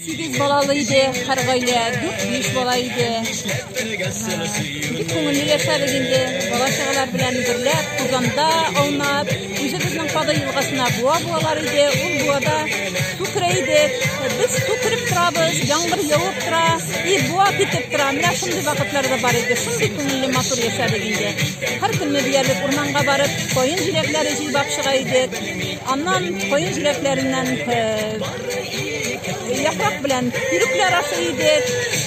8 balalıydı, kargayla 4-5 balaydı. Bir konuyu yaşarıgindi, bala şağalar bilen birler, kuzanda, oynap, önce bizden kada yılgasına buğa-buğalarıydı, ol buğada su kireydi. Biz su kirip turabız, yağmur yağıp tura, buğa bitip tura. Mira şimdi vakitlarda bar idi, şimdi konuyu matur yaşarıgindi. Her gün diyerlik ormanga barıp, koyun jirekleri jilbap şığaydı. Andan koyun jireklerinden yaprak bilen yürükler aşıydı.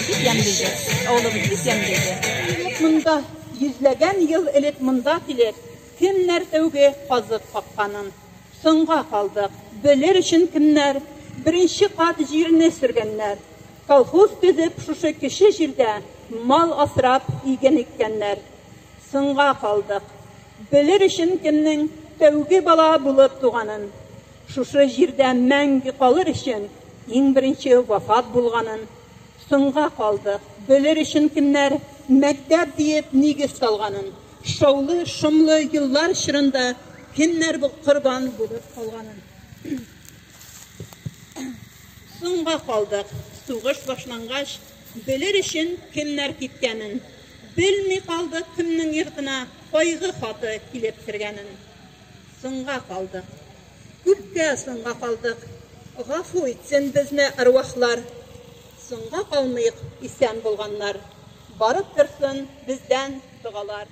Biz yemliydi. Oğlumuz biz yemliydi. Mında yüzlegen yıl elet mında diler. Kimler tövge kazık pakkanın. Sınga kaldık. Böler için kimler birinci kat jirine sürgenler. Kolhoz tüzüp şuşu kişi jirde mal asrap igen ekkenler. Sınga kaldık. Böler için kimnin tövge bala bulup tuğanın. Şuşu jirde mengi kalır için en birinci vafat bulganın. Sınga kaldık. Böler için kimler mektep deyip nigiz salganın. Şovlu, şumlu yıllar şırında kimler bu kurban bulup kalganın. Sınga kaldık. Suğuş başlangaç. Böler için kimler gitkenin. Bilmi kaldık kimnin yırtına koygu hatı kilip kirgenin. Sınga kaldık. Gülke sınga kaldık. Gafu etsin bizne arvahlar. Sınga kalmayık isen bulganlar. Barıp kırsın bizden dualar.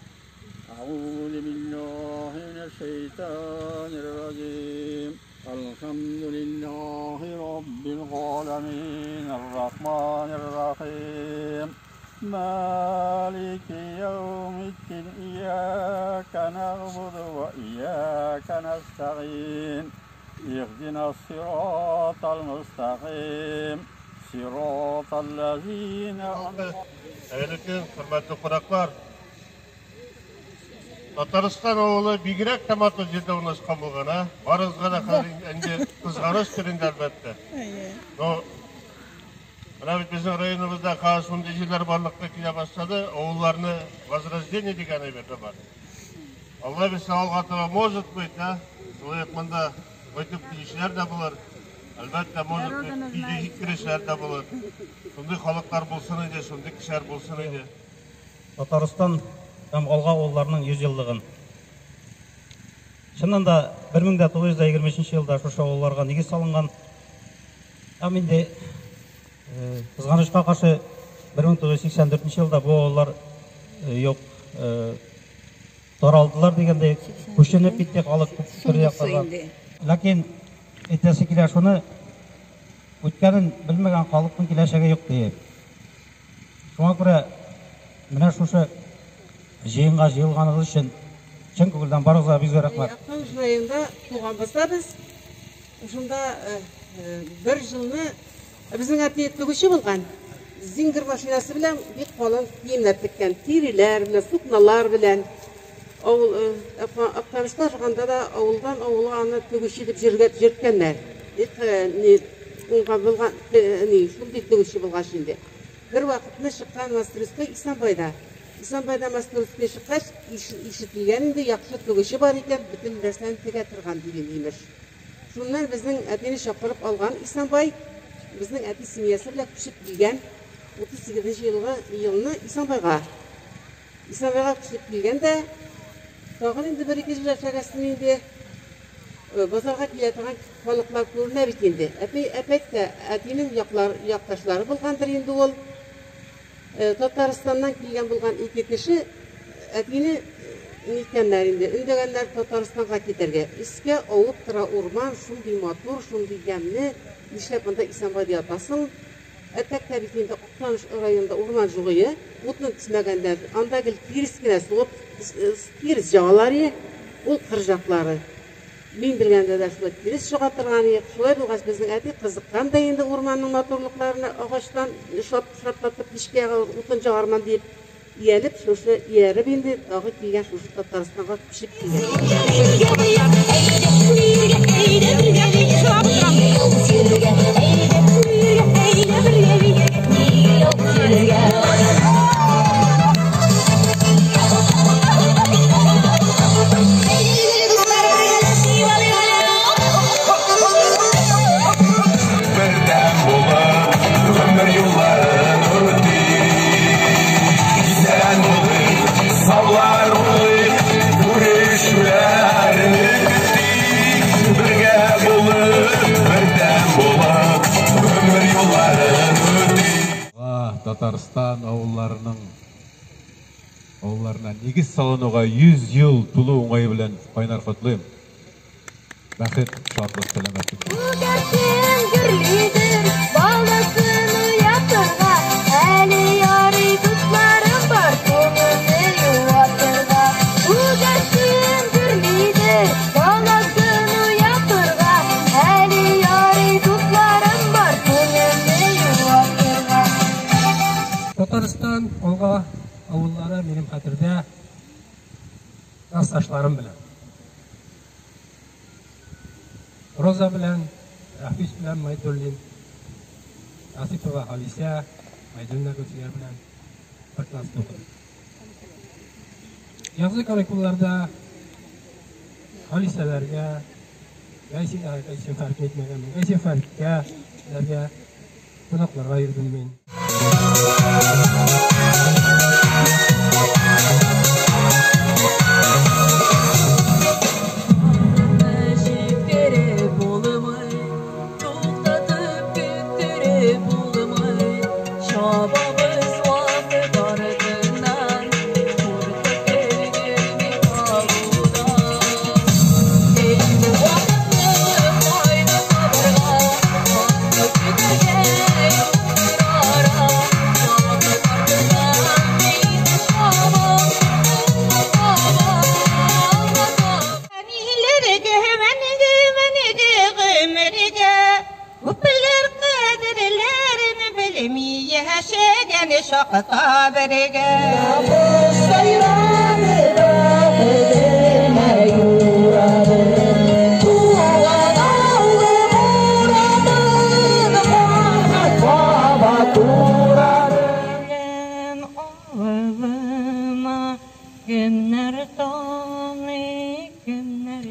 A'udhu billahi mineşşeytanirracim. Elhamdülillahi rabbil alemin. Errahmanirrahim. Maliki yevmiddin. İyyâke na'budu ve iyyâke nesta'in. İhdina sıratal müstakim. Sıratallezîne Eğletin, hürmetli konaklar. Tataristan oğlu bigirek tamato жерде орналасқан болған, барыңызға да қазір қызғаныш түрінде әлбетте. Мына біздің районымызда қазір сондай жерлер барлыққа келе бастады, ауылларны возрождение деген әйберді бар. Алла біз сауалға может быть, солай мында өтіп келушілер де болар. Әлбәттә, может быть, үйде жеккірешілер де болар. Сондай халықтар болсын еді, сондай кішер болсын еді. Татарстан һәм Алга авылларының 100 еллыгын. Шынында 1923 елда шушы авылларга нигез салынган. Һәм инде кызганычка каршы 1984 елда бу авыллар юк таралдылар дигәндәй күченеп китте халык бер яктан. Ләкин әйтәсе килә шуны үткәнен белмәгән халыкның киләчәге юк ди. Шуңа күрә менә шушы жиынга җыелганыбыз өчен чын күңелдән барыгызга бик зур рәхмәт. Яктан җыенда туганбызда biz шунда бер җылны безнең әти төгүче булган. Зиңгер машинасы белән бик калын киемнәр теккән, тиреләр белән, сукналар белән. Авыл Афганистан җырганда да авылдан авылга аны төгүче дип җөргәткәннәр. Унга булган шундый төгүче булган инде. Бер вакытны чыккан мастерская Исанбайда. Исанбайда мастерская чыккач, ишетелгән инде яхшы төгүче бар икән, бөтен нәрсәне тегә торган дигән имеш. Шуннан безнең әтине чакырып алган Исанбай, безнең әти семьясы белән күчеп килгән 38 елны Исанбайга. Исанбайга күчеп килгәндә тагын инде 1-2 ел яшәгәсен инде базарга килә торган халыклар күренә бит инде. Әпәттә әтинең якташлары булгандыр инде ул. Татарстаннан килгән булган 2 кеше әтине ниткәннәр инде. Үндәгәннәр Татарстанга китәргә. Искә авып тора урман, шундый матур, шундый ямьле, нишләп монда Исанбайда ятасың? Әтәктә бит инде Актаныш районында урман жугые, утны төсмәгәндәр, анда гел кирис кенә сугып, кирис җагалар, ул кырҗаклары. Мин белгәндә дә шулай кирис чыга торган иде. Шулай булгач безнең әти кызыккан да инде урманның матурлыкларына, агачтан шатлатып пишкә утын җагарман дип иялеп, шушы ияреп инде тагы килгән шушы Татарстанга пишеп килгән. Татарстан ауылларына негіз салынуға 100 ел тулу оңайы білән қайнар құтлыйм. Бәхет, шатлық, сәлемәтлік. Үгәсен гүрлидер, баласын уятырга, әле ярый дусларым бар, күңелне юатырга. Үгәсен гүрлидер, баласын уятырга, әле ярый дусларым бар, күңелне юатырга. Татарстан олға ауыллары менің хәтердә классташларым белән. Роза белән, Рафис белән Майдуллин, Асипова Халисә, Майдуллина Гөлсинә белән бер класста укыдым. Язгы каникулларда Халисәләргә, Гайсин фәрк етмәгән, Гайсин фәрккә кунакларга йөрдем мин.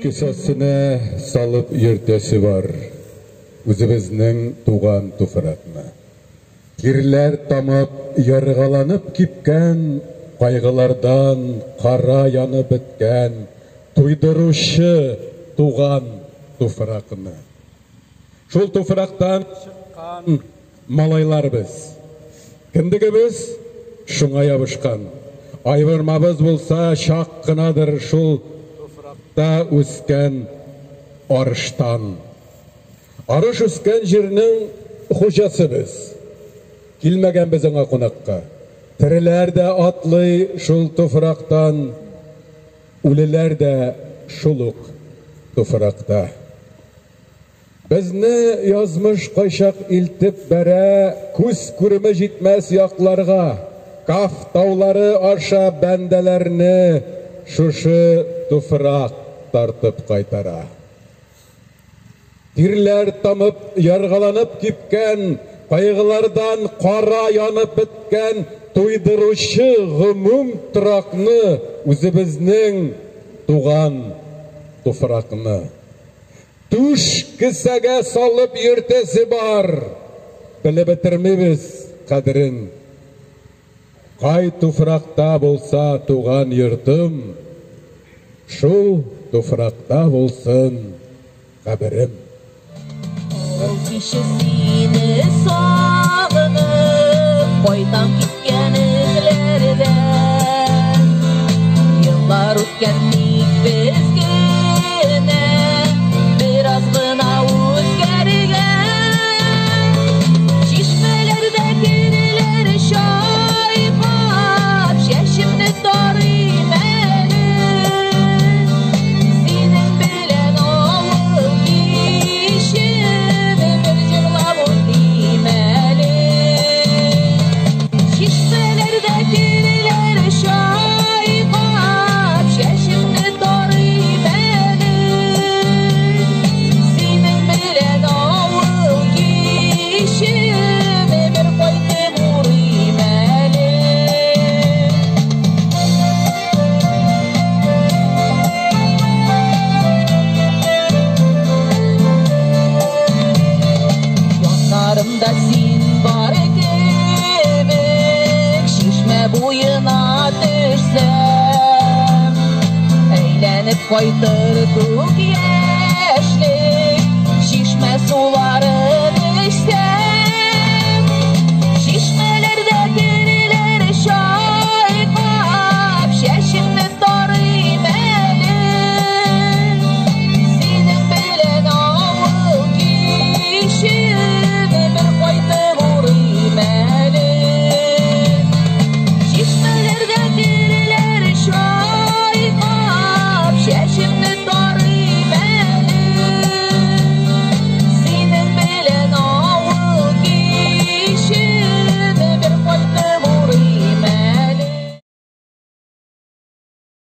Кесәсенә салып йөртәсе бар үзебезнең туган туфракны. Тирләр тамып, яргаланып кипкән, кайгылардан кара янып беткән, туйдыручы туган туфракны. Шул туфрактан чыккан малайлар без. Кендегебез шуңа ябышкан. Айвырмабыз булса шак кынадыр шул туфракта үскән арыштан. Арыш үскән җирнең хуҗасы без. Килмәгән безнең кунакка. Тереләр дә атлый шул туфрактан, үлеләр дә шул ук туфракта. Безне язмыш кайчак илтеп бәрә, күз күреме җитмәс якларга. Каф таулары аша бәндәләрне шушы туфрак тартып кайтара. Тирләр тамып, яргаланып кипкән, кайгылардан кара янып беткән, туйдыручы гомум торакны, үзебезнең туган туфракны. Туш кесәгә салып йөртәсе бар, белеп бетермибез кадерен. Кай туфракта булса туган йортым, шул туфракта булсын каберем. Ул кеше сине сагынып, кайтам киткән эзләрдән. Еллар үткән ник безгенә, бераз гына үзгәргән. Чишмәләрдә киреләр чайкап, чәчемне тарыйм әле. Синең белән авыл ишен, бер җырлап үтим әле. Чишмәләрдә киреләр чайкап, чәчемне тарыйм әле. Синең белән авыл ишен, бер кайтып урыйм әле. Яннарымда син бар кебек, шишмә буена төшсәм, әйләнеп кайтыр күк